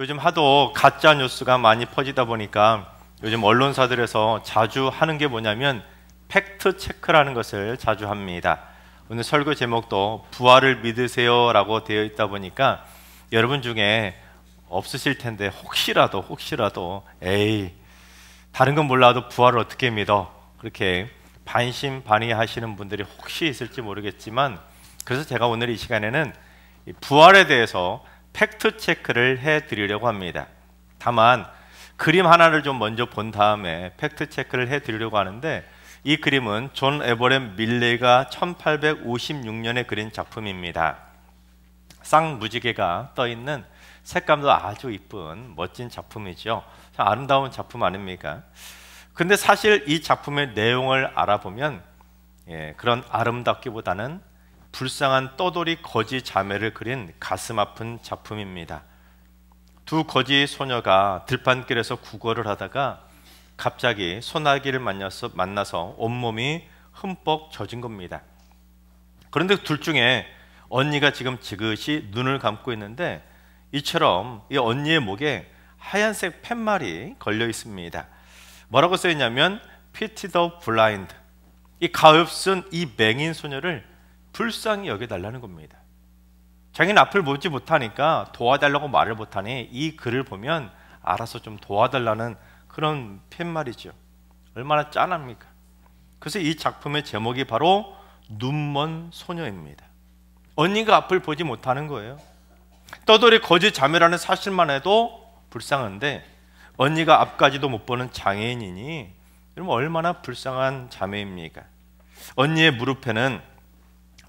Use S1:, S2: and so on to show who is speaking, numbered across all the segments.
S1: 요즘 하도 가짜 뉴스가 많이 퍼지다 보니까 요즘 언론사들에서 자주 하는 게 뭐냐면 팩트 체크라는 것을 자주 합니다. 오늘 설교 제목도 부활을 믿으세요 라고 되어 있다 보니까 여러분 중에 없으실 텐데 혹시라도 에이 다른 건 몰라도 부활을 어떻게 믿어? 그렇게 반신반의하시는 분들이 혹시 있을지 모르겠지만, 그래서 제가 오늘 이 시간에는 부활에 대해서 팩트 체크를 해드리려고 합니다. 다만 그림 하나를 좀 먼저 본 다음에 팩트 체크를 해드리려고 하는데, 이 그림은 존 에버렛 밀레이가 1856년에 그린 작품입니다. 쌍무지개가 떠있는 색감도 아주 이쁜 멋진 작품이죠. 참 아름다운 작품 아닙니까? 근데 사실 이 작품의 내용을 알아보면 그런 아름답기보다는 불쌍한 떠돌이 거지 자매를 그린 가슴 아픈 작품입니다. 두 거지 소녀가 들판길에서 구걸을 하다가 갑자기 소나기를 만나서 온몸이 흠뻑 젖은 겁니다. 그런데 둘 중에 언니가 지금 지그시 눈을 감고 있는데, 이처럼 이 언니의 목에 하얀색 팻말이 걸려 있습니다. 뭐라고 써 있냐면 Pity the blind. 이 가엾은 이 맹인 소녀를 불쌍히 여겨달라는 겁니다. 자기는 앞을 보지 못하니까 도와달라고 말을 못하니 이 글을 보면 알아서 좀 도와달라는 그런 팻말이죠. 얼마나 짠합니까? 그래서 이 작품의 제목이 바로 눈먼 소녀입니다. 언니가 앞을 보지 못하는 거예요. 떠돌이 거지 자매라는 사실만 해도 불쌍한데 언니가 앞까지도 못 보는 장애인이니 여러분 얼마나 불쌍한 자매입니까? 언니의 무릎에는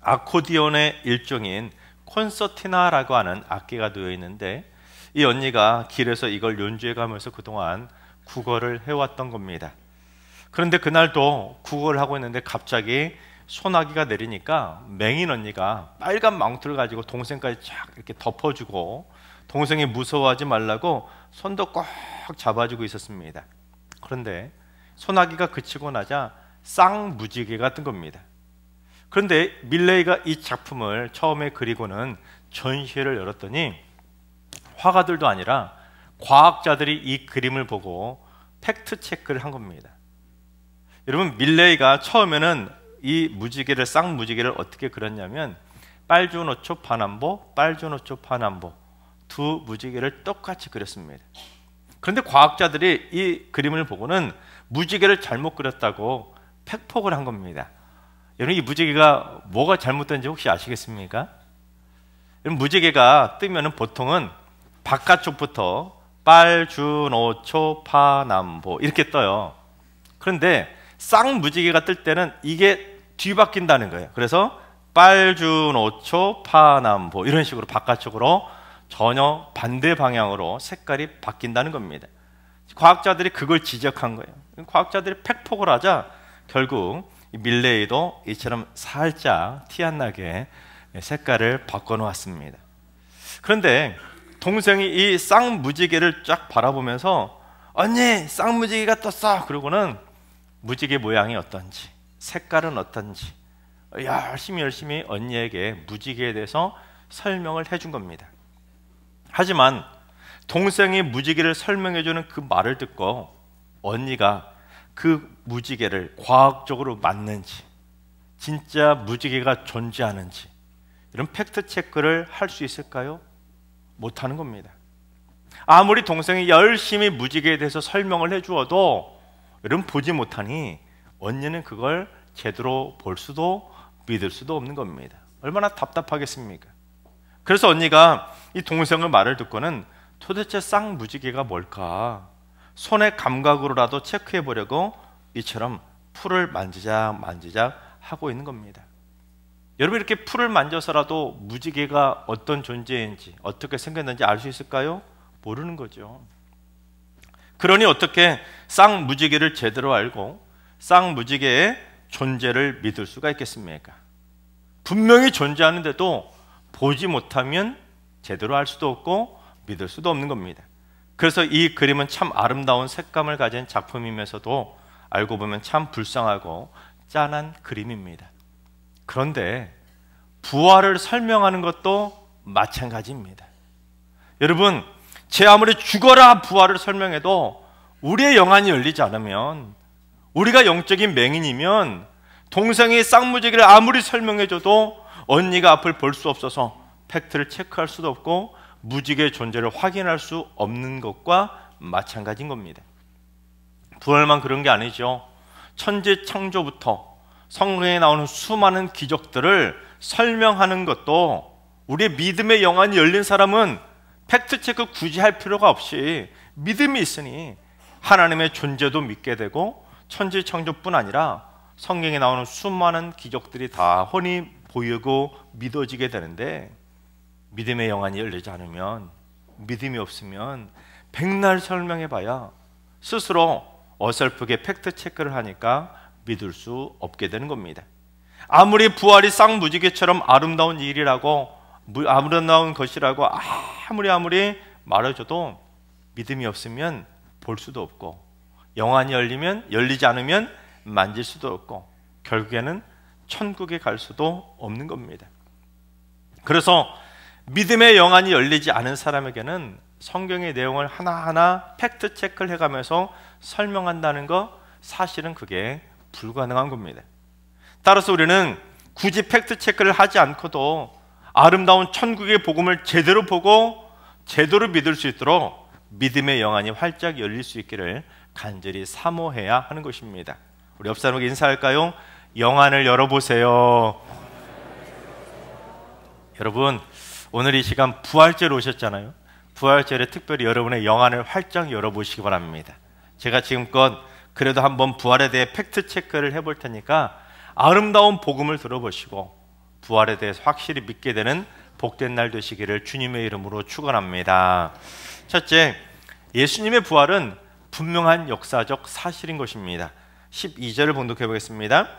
S1: 아코디언의 일종인 콘서티나라고 하는 악기가 놓여 있는데, 이 언니가 길에서 이걸 연주해 가면서 그동안 구걸을 해왔던 겁니다. 그런데 그날도 구걸을 하고 있는데 갑자기 소나기가 내리니까 맹인 언니가 빨간 망토를 가지고 동생까지 쫙 이렇게 덮어주고 동생이 무서워하지 말라고 손도 꼭 잡아주고 있었습니다. 그런데 소나기가 그치고 나자 쌍무지개가 뜬 겁니다. 그런데 밀레이가 이 작품을 처음에 그리고는 전시회를 열었더니 화가들도 아니라 과학자들이 이 그림을 보고 팩트 체크를 한 겁니다. 여러분, 밀레이가 처음에는 이 무지개를, 쌍무지개를 어떻게 그렸냐면 빨주노초 파남보, 빨주노초 파남보 두 무지개를 똑같이 그렸습니다. 그런데 과학자들이 이 그림을 보고는 무지개를 잘못 그렸다고 팩폭을 한 겁니다. 여러분, 이 무지개가 뭐가 잘못된지 혹시 아시겠습니까? 여러분, 무지개가 뜨면은 보통은 바깥쪽부터 빨주노초 파남보 이렇게 떠요. 그런데 쌍무지개가 뜰 때는 이게 뒤바뀐다는 거예요. 그래서 빨주노초 파남보 이런 식으로 바깥쪽으로 전혀 반대 방향으로 색깔이 바뀐다는 겁니다. 과학자들이 그걸 지적한 거예요. 과학자들이 팩폭을 하자 결국 밀레이도 이처럼 살짝 티 안 나게 색깔을 바꿔놓았습니다. 그런데 동생이 이 쌍무지개를 쫙 바라보면서 언니 쌍무지개가 떴어! 그러고는 무지개 모양이 어떤지 색깔은 어떤지 열심히 언니에게 무지개에 대해서 설명을 해준 겁니다. 하지만 동생이 무지개를 설명해주는 그 말을 듣고 언니가 그 무지개를 과학적으로 맞는지 진짜 무지개가 존재하는지 이런 팩트 체크를 할 수 있을까요? 못하는 겁니다. 아무리 동생이 열심히 무지개에 대해서 설명을 해주어도 여러분 보지 못하니 언니는 그걸 제대로 볼 수도 믿을 수도 없는 겁니다. 얼마나 답답하겠습니까? 그래서 언니가 이 동생의 말을 듣고는 도대체 쌍무지개가 뭘까? 손의 감각으로라도 체크해 보려고 이처럼 풀을 만지작 하고 있는 겁니다. 여러분, 이렇게 풀을 만져서라도 무지개가 어떤 존재인지 어떻게 생겼는지 알 수 있을까요? 모르는 거죠. 그러니 어떻게 쌍무지개를 제대로 알고 쌍무지개의 존재를 믿을 수가 있겠습니까? 분명히 존재하는데도 보지 못하면 제대로 알 수도 없고 믿을 수도 없는 겁니다. 그래서 이 그림은 참 아름다운 색감을 가진 작품이면서도 알고 보면 참 불쌍하고 짠한 그림입니다. 그런데 부활을 설명하는 것도 마찬가지입니다. 여러분, 제 아무리 죽어라 부활을 설명해도 우리의 영안이 열리지 않으면, 우리가 영적인 맹인이면 동생이 쌍무지개를 아무리 설명해줘도 언니가 앞을 볼 수 없어서 팩트를 체크할 수도 없고 무지개의 존재를 확인할 수 없는 것과 마찬가지인 겁니다. 부활만 그런 게 아니죠. 천지 창조부터 성경에 나오는 수많은 기적들을 설명하는 것도 우리의 믿음의 영안이 열린 사람은 팩트체크 굳이 할 필요가 없이 믿음이 있으니 하나님의 존재도 믿게 되고 천지 창조뿐 아니라 성경에 나오는 수많은 기적들이 다 훤히 보이고 믿어지게 되는데, 믿음의 영안이 열리지 않으면, 믿음이 없으면 백날 설명해봐야 스스로 어설프게 팩트체크를 하니까 믿을 수 없게 되는 겁니다. 아무리 부활이 쌍무지개처럼 아름다운 일이라고, 아름다운 것이라고 아무리 말해줘도 믿음이 없으면 볼 수도 없고, 영안이 열리지 않으면 만질 수도 없고, 결국에는 천국에 갈 수도 없는 겁니다. 그래서 믿음의 영안이 열리지 않은 사람에게는 성경의 내용을 하나하나 팩트 체크를 해가면서 설명한다는 거, 사실은 그게 불가능한 겁니다. 따라서 우리는 굳이 팩트 체크를 하지 않고도 아름다운 천국의 복음을 제대로 보고 제대로 믿을 수 있도록 믿음의 영안이 활짝 열릴 수 있기를 간절히 사모해야 하는 것입니다. 우리 옆 사람에게 인사할까요? 영안을 열어보세요. 여러분, 오늘 이 시간 부활절 오셨잖아요. 부활절에 특별히 여러분의 영안을 활짝 열어보시기 바랍니다. 제가 지금껏 그래도 한번 부활에 대해 팩트 체크를 해볼 테니까 아름다운 복음을 들어보시고 부활에 대해서 확실히 믿게 되는 복된 날 되시기를 주님의 이름으로 축원합니다. 첫째, 예수님의 부활은 분명한 역사적 사실인 것입니다. 12절을 봉독해 보겠습니다.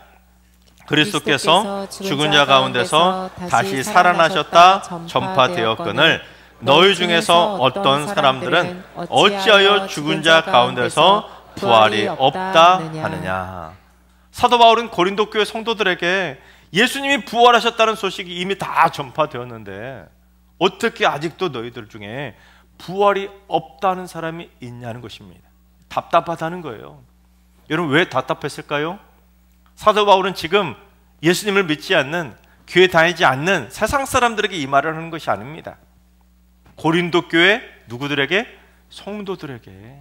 S1: 그리스도께서 죽은 자 가운데서 다시 살아나셨다 전파되었거늘 너희 중에서 어떤 사람들은 어찌하여 죽은 자 가운데서 부활이 없다 하느냐. 사도 바울은 고린도 교회 성도들에게 예수님이 부활하셨다는 소식이 이미 다 전파되었는데 어떻게 아직도 너희들 중에 부활이 없다는 사람이 있냐는 것입니다. 답답하다는 거예요. 여러분, 왜 답답했을까요? 사도 바울은 지금 예수님을 믿지 않는, 교회 다니지 않는 세상 사람들에게 이 말을 하는 것이 아닙니다. 고린도 교회 누구들에게? 성도들에게,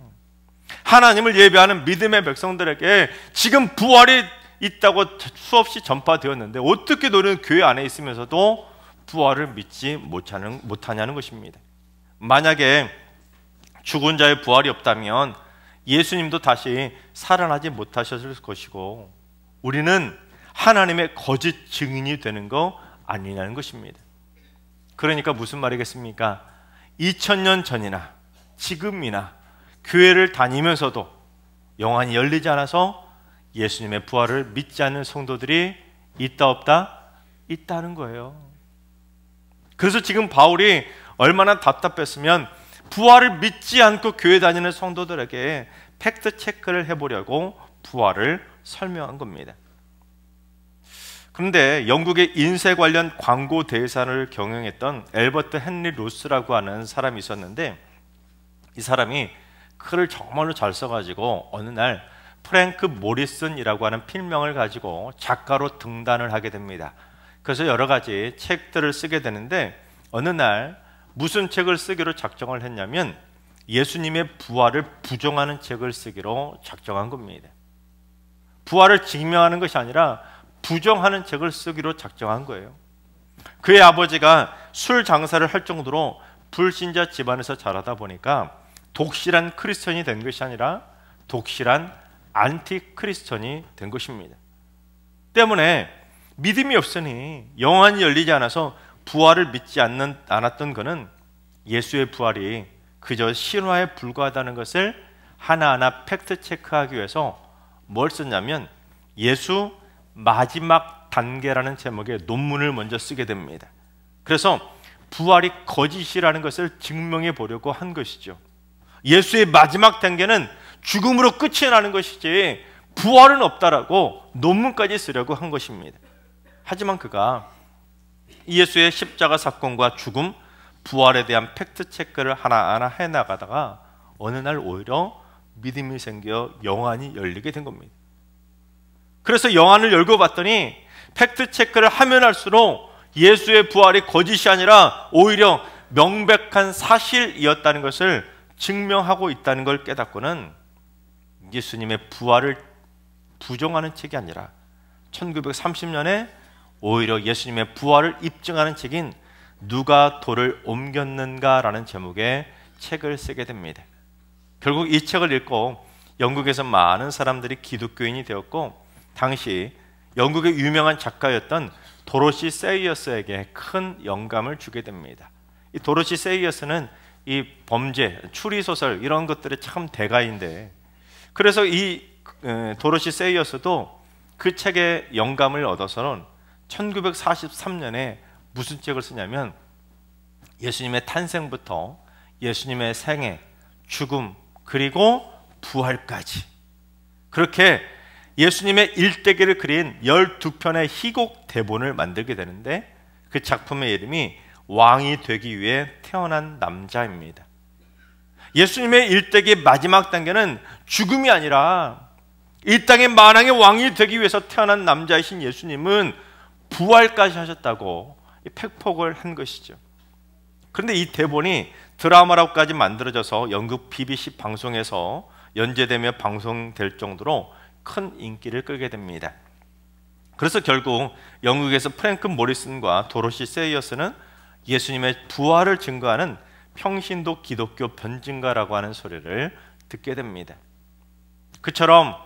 S1: 하나님을 예배하는 믿음의 백성들에게 지금 부활이 있다고 수없이 전파되었는데 어떻게 너는 교회 안에 있으면서도 부활을 믿지 못하냐는 것입니다. 만약에 죽은 자의 부활이 없다면 예수님도 다시 살아나지 못하셨을 것이고 우리는 하나님의 거짓 증인이 되는 거 아니냐는 것입니다. 그러니까 무슨 말이겠습니까? 2000년 전이나 지금이나 교회를 다니면서도 영안이 열리지 않아서 예수님의 부활을 믿지 않는 성도들이 있다 없다? 있다는 거예요. 그래서 지금 바울이 얼마나 답답했으면 부활을 믿지 않고 교회 다니는 성도들에게 팩트 체크를 해보려고 부활을 설명한 겁니다. 그런데 영국의 인쇄 관련 광고 대사를 경영했던 엘버트 헨리 로스라고 하는 사람이 있었는데 이 사람이 글을 정말로 잘 써가지고 어느 날 프랭크 모리슨이라고 하는 필명을 가지고 작가로 등단을 하게 됩니다. 그래서 여러 가지 책들을 쓰게 되는데 어느 날 무슨 책을 쓰기로 작정을 했냐면 예수님의 부활을 부정하는 책을 쓰기로 작정한 겁니다. 부활을 증명하는 것이 아니라 부정하는 책을 쓰기로 작정한 거예요. 그의 아버지가 술 장사를 할 정도로 불신자 집안에서 자라다 보니까 독실한 크리스천이 된 것이 아니라 독실한 안티 크리스천이 된 것입니다. 때문에 믿음이 없으니 영안이 열리지 않아서 부활을 믿지 않았던 그는 예수의 부활이 그저 신화에 불과하다는 것을 하나하나 팩트 체크하기 위해서 뭘 썼냐면 예수 마지막 단계라는 제목의 논문을 먼저 쓰게 됩니다. 그래서 부활이 거짓이라는 것을 증명해 보려고 한 것이죠. 예수의 마지막 단계는 죽음으로 끝이 나는 것이지 부활은 없다라고 논문까지 쓰려고 한 것입니다. 하지만 그가 예수의 십자가 사건과 죽음, 부활에 대한 팩트 체크를 하나하나 해나가다가 어느 날 오히려 믿음이 생겨 영안이 열리게 된 겁니다. 그래서 영안을 열고 봤더니 팩트 체크를 하면 할수록 예수의 부활이 거짓이 아니라 오히려 명백한 사실이었다는 것을 증명하고 있다는 걸 깨닫고는 예수님의 부활을 부정하는 책이 아니라 1930년에 오히려 예수님의 부활을 입증하는 책인 누가 돌을 옮겼는가라는 제목의 책을 쓰게 됩니다. 결국 이 책을 읽고 영국에서 많은 사람들이 기독교인이 되었고, 당시 영국의 유명한 작가였던 도로시 세이어스에게 큰 영감을 주게 됩니다. 이 도로시 세이어스는 이 범죄, 추리소설 이런 것들의 참 대가인데, 그래서 이 도로시 세이어스도 그 책의 영감을 얻어서는 1943년에 무슨 책을 쓰냐면 예수님의 탄생부터 예수님의 생애, 죽음, 그리고 부활까지, 그렇게 예수님의 일대기를 그린 12편의 희곡 대본을 만들게 되는데, 그 작품의 이름이 왕이 되기 위해 태어난 남자입니다. 예수님의 일대기의 마지막 단계는 죽음이 아니라 이 땅의 만왕의 왕이 되기 위해서 태어난 남자이신 예수님은 부활까지 하셨다고 팩폭을 한 것이죠. 그런데 이 대본이 드라마로까지 만들어져서 영국 BBC 방송에서 연재되며 방송될 정도로 큰 인기를 끌게 됩니다. 그래서 결국 영국에서 프랭크 모리슨과 도로시 세이어스는 예수님의 부활을 증거하는 평신도 기독교 변증가라고 하는 소리를 듣게 됩니다. 그처럼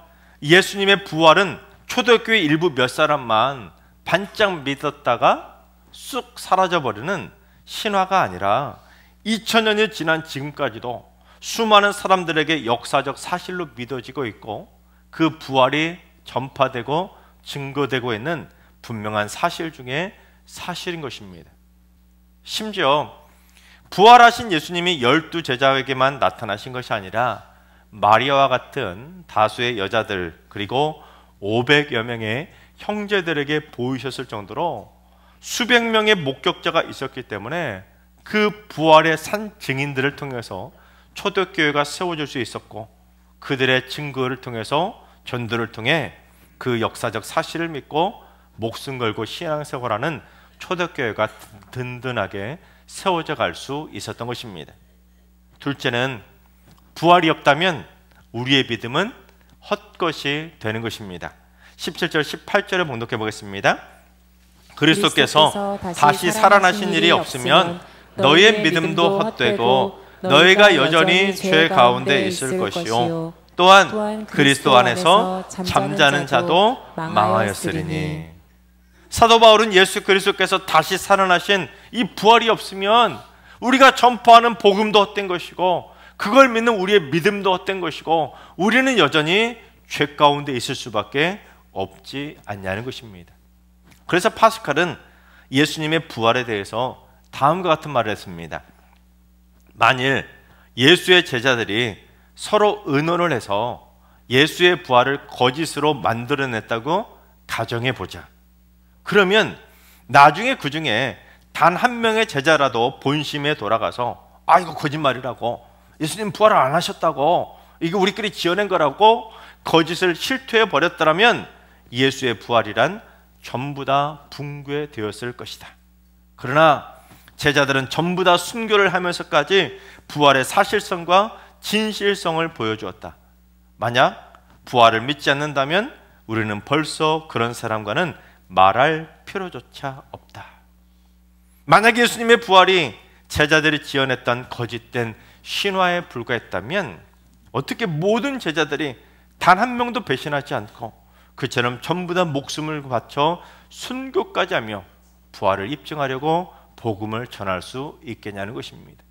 S1: 예수님의 부활은 초대교회 일부 몇 사람만 반짝 믿었다가 쑥 사라져버리는 신화가 아니라 2000년이 지난 지금까지도 수많은 사람들에게 역사적 사실로 믿어지고 있고, 그 부활이 전파되고 증거되고 있는 분명한 사실 중에 사실인 것입니다. 심지어 부활하신 예수님이 12제자에게만 나타나신 것이 아니라 마리아와 같은 다수의 여자들, 그리고 500여 명의 형제들에게 보이셨을 정도로 수백 명의 목격자가 있었기 때문에 그 부활의 산 증인들을 통해서 초대교회가 세워질 수 있었고, 그들의 증거를 통해서 전도를 통해 그 역사적 사실을 믿고 목숨 걸고 신앙생활하는 초대교회가 든든하게 세워져 갈 수 있었던 것입니다. 둘째는 부활이 없다면 우리의 믿음은 헛것이 되는 것입니다. 17절 18절을 봉독해 보겠습니다. 그리스도께서 다시 살아나신 일이 없으면 너희의 믿음도 헛되고 너희가 여전히 죄 가운데 있을 것이요 또한 그리스도 안에서 잠자는 자도 망하였으리니. 사도 바울은 예수 그리스도께서 다시 살아나신 이 부활이 없으면 우리가 전파하는 복음도 헛된 것이고, 그걸 믿는 우리의 믿음도 헛된 것이고, 우리는 여전히 죄 가운데 있을 수밖에 없지 않냐는 것입니다. 그래서 파스칼은 예수님의 부활에 대해서 다음과 같은 말을 했습니다. 만일 예수의 제자들이 서로 의논을 해서 예수의 부활을 거짓으로 만들어냈다고 가정해 보자. 그러면 나중에 그 중에 단 한 명의 제자라도 본심에 돌아가서 이거 거짓말이라고, 예수님 부활을 안 하셨다고, 이거 우리끼리 지어낸 거라고 거짓을 실토해 버렸더라면 예수의 부활이란 전부 다 붕괴되었을 것이다. 그러나 제자들은 전부 다 순교를 하면서까지 부활의 사실성과 진실성을 보여주었다. 만약 부활을 믿지 않는다면 우리는 벌써 그런 사람과는 말할 필요조차 없다. 만약 예수님의 부활이 제자들이 지어냈던 거짓된 신화에 불과했다면 어떻게 모든 제자들이 단 한 명도 배신하지 않고 그처럼 전부 다 목숨을 바쳐 순교까지 하며 부활을 입증하려고 복음을 전할 수 있겠냐는 것입니다.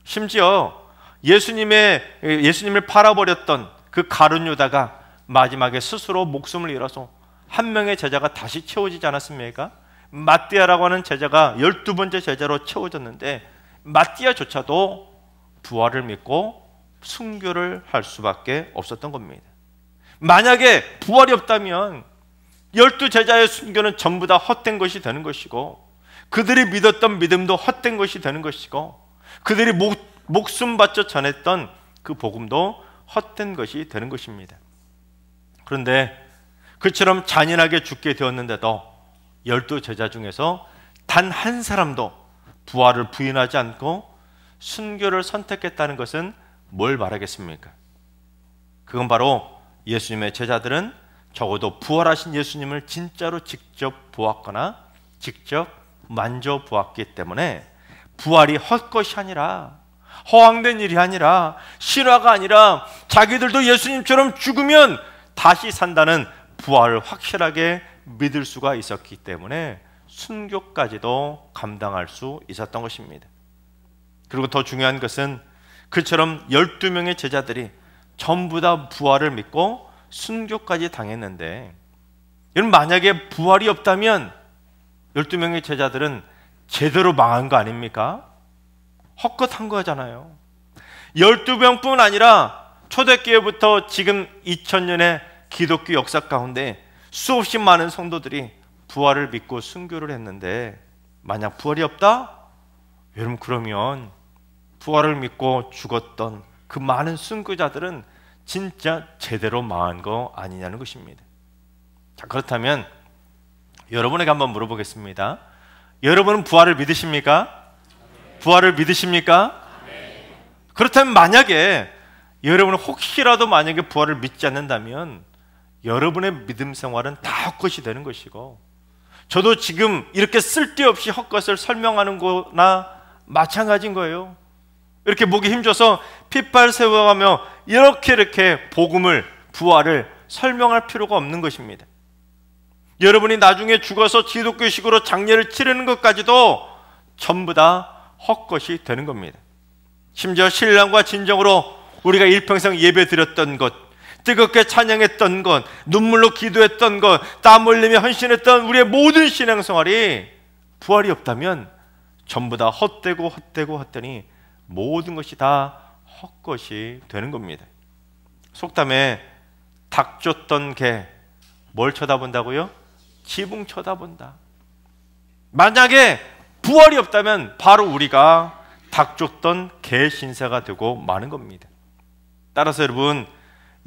S1: 심지어 예수님을 팔아버렸던 그 가룟 유다가 마지막에 스스로 목숨을 잃어서 한 명의 제자가 다시 채워지지 않았습니까? 마띠아라고 하는 제자가 12번째 제자로 채워졌는데 마띠아조차도 부활을 믿고 순교를 할 수밖에 없었던 겁니다. 만약에 부활이 없다면 12제자의 순교는 전부 다 헛된 것이 되는 것이고, 그들이 믿었던 믿음도 헛된 것이 되는 것이고, 그들이 목숨 바쳐 전했던 그 복음도 헛된 것이 되는 것입니다. 그런데 그처럼 잔인하게 죽게 되었는데도 12 제자 중에서 단 한 사람도 부활을 부인하지 않고 순교를 선택했다는 것은 뭘 말하겠습니까? 그건 바로 예수님의 제자들은 적어도 부활하신 예수님을 진짜로 직접 보았거나 직접 만져보았기 때문에 부활이 헛것이 아니라, 허황된 일이 아니라, 실화가 아니라 자기들도 예수님처럼 죽으면 다시 산다는 부활을 확실하게 믿을 수가 있었기 때문에 순교까지도 감당할 수 있었던 것입니다. 그리고 더 중요한 것은 그처럼 12명의 제자들이 전부 다 부활을 믿고 순교까지 당했는데, 여러분, 만약에 부활이 없다면 12명의 제자들은 제대로 망한 거 아닙니까? 헛것한 거잖아요. 12명뿐 아니라 초대교회부터 지금 2000년의 기독교 역사 가운데 수없이 많은 성도들이 부활을 믿고 순교를 했는데, 만약 부활이 없다? 여러분, 그러면 부활을 믿고 죽었던 그 많은 순교자들은 진짜 제대로 망한 거 아니냐는 것입니다. 자, 그렇다면 여러분에게 한번 물어보겠습니다. 여러분은 부활을 믿으십니까? 부활을 믿으십니까? 그렇다면 만약에 여러분은 혹시라도 만약에 부활을 믿지 않는다면 여러분의 믿음 생활은 다 헛것이 되는 것이고, 저도 지금 이렇게 쓸데없이 헛것을 설명하는 거나 마찬가지인 거예요. 이렇게 목에 힘줘서 핏발 세워가며 이렇게 복음을, 부활을 설명할 필요가 없는 것입니다. 여러분이 나중에 죽어서 기독교식으로 장례를 치르는 것까지도 전부 다 헛것이 되는 겁니다. 심지어 신랑과 진정으로 우리가 일평생 예배 드렸던 것, 뜨겁게 찬양했던 것, 눈물로 기도했던 것, 땀 흘리며 헌신했던 우리의 모든 신앙생활이 부활이 없다면 전부 다 헛되니 모든 것이 다 헛것이 되는 겁니다. 속담에 닭 쫓던 개 뭘 쳐다본다고요? 지붕 쳐다본다. 만약에 부활이 없다면 바로 우리가 닭 쫓던 개 신세가 되고 마는 겁니다. 따라서 여러분,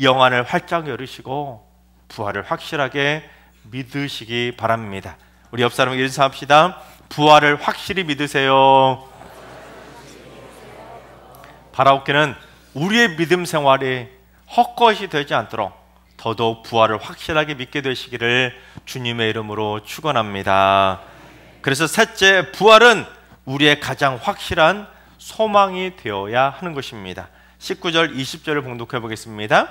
S1: 영안을 활짝 열으시고 부활을 확실하게 믿으시기 바랍니다. 우리 옆 사람에게 인사합시다. 부활을 확실히 믿으세요. 바라옵기는 우리의 믿음 생활이 헛것이 되지 않도록 더더욱 부활을 확실하게 믿게 되시기를 주님의 이름으로 축원합니다. 그래서 셋째, 부활은 우리의 가장 확실한 소망이 되어야 하는 것입니다. 19절 20절을 봉독해 보겠습니다.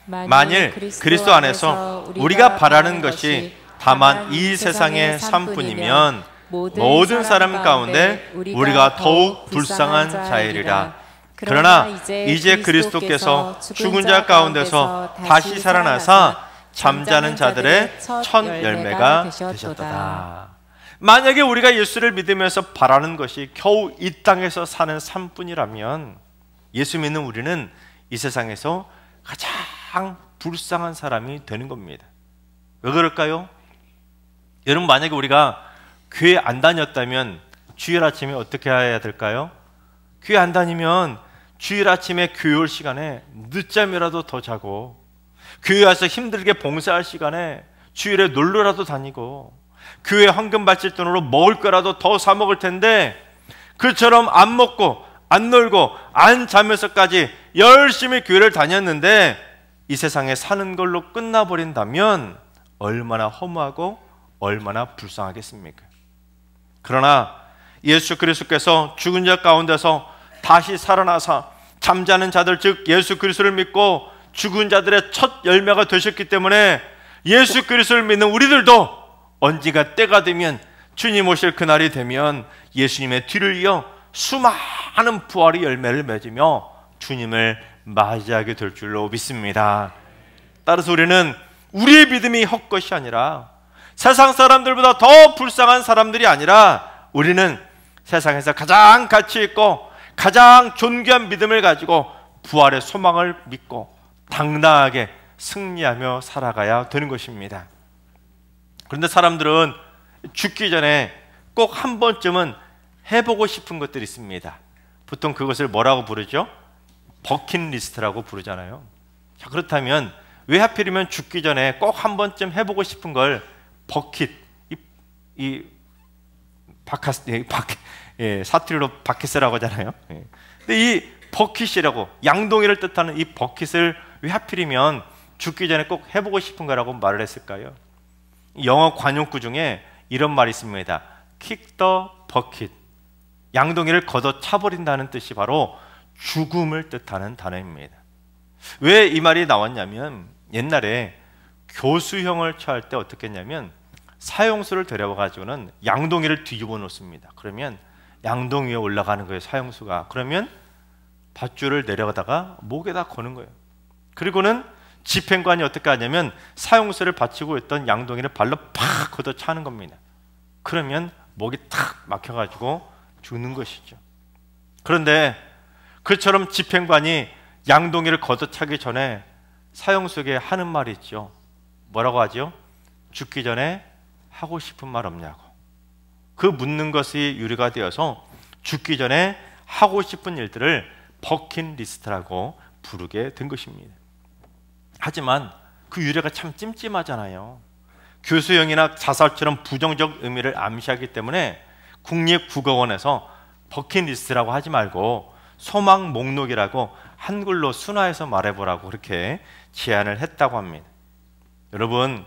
S1: 만일 그리스도 안에서 우리가 바라는 것이 다만 이 세상의 삶뿐이면 모든 사람 가운데 우리가 더욱 불쌍한 자이리라. 그러나 이제 그리스도께서 죽은 자 가운데서 다시 살아나사 잠자는 자들의 첫 열매가 되셨도다. 만약에 우리가 예수를 믿으면서 바라는 것이 겨우 이 땅에서 사는 삶뿐이라면 예수 믿는 우리는 이 세상에서 가장 불쌍한 사람이 되는 겁니다. 왜 그럴까요? 여러분, 만약에 우리가 교회 안 다녔다면 주일 아침에 어떻게 해야 될까요? 교회 안 다니면 주일 아침에 교회 올 시간에 늦잠이라도 더 자고, 교회 와서 힘들게 봉사할 시간에 주일에 놀러라도 다니고, 교회 헌금 바칠 돈으로 먹을 거라도 더 사 먹을 텐데, 그처럼 안 먹고 안 놀고 안 자면서까지 열심히 교회를 다녔는데 이 세상에 사는 걸로 끝나버린다면 얼마나 허무하고 얼마나 불쌍하겠습니까? 그러나 예수 그리스도께서 죽은 자 가운데서 다시 살아나사 잠자는 자들, 즉 예수 그리스도를 믿고 죽은 자들의 첫 열매가 되셨기 때문에 예수 그리스도를 믿는 우리들도 언젠가 때가 되면, 주님 오실 그날이 되면 예수님의 뒤를 이어 수많은 부활의 열매를 맺으며 주님을 맞이하게 될 줄로 믿습니다. 따라서 우리는 우리의 믿음이 헛것이 아니라, 세상 사람들보다 더 불쌍한 사람들이 아니라, 우리는 세상에서 가장 가치 있고 가장 존귀한 믿음을 가지고 부활의 소망을 믿고 당당하게 승리하며 살아가야 되는 것입니다. 그런데 사람들은 죽기 전에 꼭 한 번쯤은 해보고 싶은 것들이 있습니다. 보통 그것을 뭐라고 부르죠? 버킷리스트라고 부르잖아요. 자, 그렇다면 왜 하필이면 죽기 전에 꼭 한 번쯤 해보고 싶은 걸 버킷, 사투리로 바켓이라고 하잖아요. 근데 이 버킷이라고, 양동이를 뜻하는 이 버킷을 왜 하필이면 죽기 전에 꼭 해보고 싶은 거라고 말을 했을까요? 영어 관용구 중에 이런 말이 있습니다. kick the bucket. 양동이를 걷어 차버린다는 뜻이 바로 죽음을 뜻하는 단어입니다. 왜 이 말이 나왔냐면, 옛날에 교수형을 처할 때 어떻게 했냐면 사형수를 데려와 가지고는 양동이를 뒤집어 놓습니다. 그러면 양동 위에 올라가는 거예요, 사형수가. 그러면 밧줄을 내려가다가 목에다 거는 거예요. 그리고는 집행관이 어떻게 하냐면 사형수를 받치고 있던 양동이를 발로 팍 걷어 차는 겁니다. 그러면 목이 탁 막혀가지고 죽는 것이죠. 그런데 그처럼 집행관이 양동이를 걷어차기 전에 사형수에게 하는 말이 있죠. 뭐라고 하죠? 죽기 전에 하고 싶은 말 없냐고. 그 묻는 것이 유래가 되어서 죽기 전에 하고 싶은 일들을 버킷리스트라고 부르게 된 것입니다. 하지만 그 유래가 참 찜찜하잖아요. 교수형이나 자살처럼 부정적 의미를 암시하기 때문에 국립국어원에서 버킷리스트라고 하지 말고 소망 목록이라고 한글로 순화해서 말해보라고 그렇게 제안을 했다고 합니다. 여러분,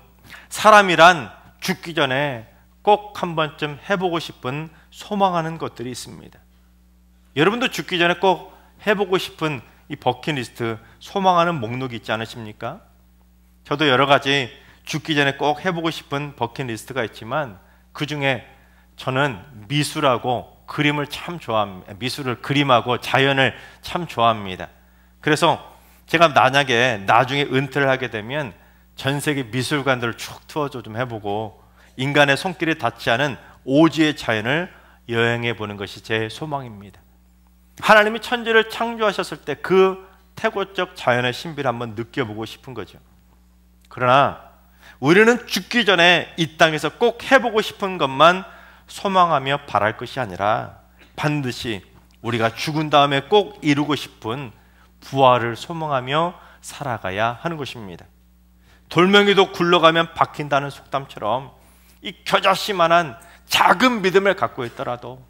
S1: 사람이란 죽기 전에 꼭 한 번쯤 해보고 싶은 소망하는 것들이 있습니다. 여러분도 죽기 전에 꼭 해보고 싶은 이 버킷리스트, 소망하는 목록이 있지 않으십니까? 저도 여러 가지 죽기 전에 꼭 해보고 싶은 버킷리스트가 있지만 그 중에 저는 미술하고 그림을 참 좋아합니다. 미술을, 그림하고 자연을 참 좋아합니다. 그래서 제가 만약에 나중에 은퇴를 하게 되면 전 세계 미술관들을 쭉 투어 좀 해보고 인간의 손길이 닿지 않은 오지의 자연을 여행해 보는 것이 제 소망입니다. 하나님이 천지를 창조하셨을 때 그 태고적 자연의 신비를 한번 느껴보고 싶은 거죠. 그러나 우리는 죽기 전에 이 땅에서 꼭 해보고 싶은 것만 소망하며 바랄 것이 아니라 반드시 우리가 죽은 다음에 꼭 이루고 싶은 부활을 소망하며 살아가야 하는 것입니다. 돌멩이도 굴러가면 박힌다는 속담처럼 이 겨자씨만한 작은 믿음을 갖고 있더라도,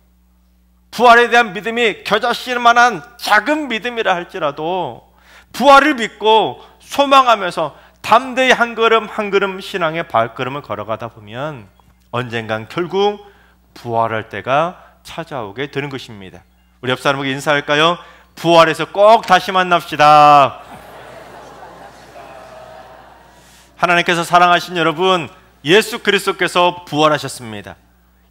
S1: 부활에 대한 믿음이 겨자씨만한 작은 믿음이라 할지라도 부활을 믿고 소망하면서 담대히 한 걸음 한 걸음 신앙의 발걸음을 걸어가다 보면 언젠간 결국 부활할 때가 찾아오게 되는 것입니다. 우리 옆 사람에게 인사할까요? 부활해서 꼭 다시 만납시다. 하나님께서 사랑하신 여러분, 예수 그리스도께서 부활하셨습니다.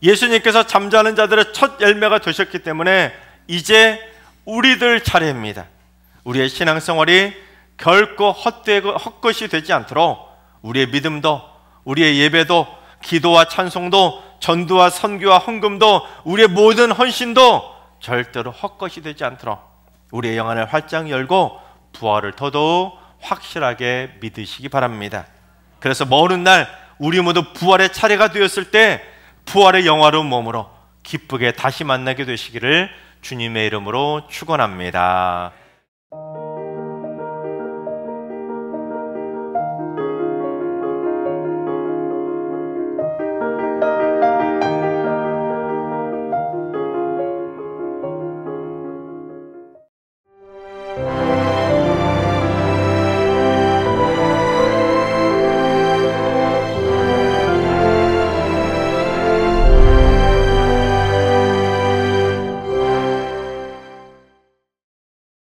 S1: 예수님께서 잠자는 자들의 첫 열매가 되셨기 때문에 이제 우리들 차례입니다. 우리의 신앙생활이 결코 헛것이 되지 않도록 우리의 믿음도, 우리의 예배도, 기도와 찬송도, 전도와 선교와 헌금도, 우리의 모든 헌신도 절대로 헛것이 되지 않도록 우리의 영안을 활짝 열고 부활을 더더욱 확실하게 믿으시기 바랍니다. 그래서 먼 훗날 우리 모두 부활의 차례가 되었을 때 부활의 영화로운 몸으로 기쁘게 다시 만나게 되시기를 주님의 이름으로 축원합니다.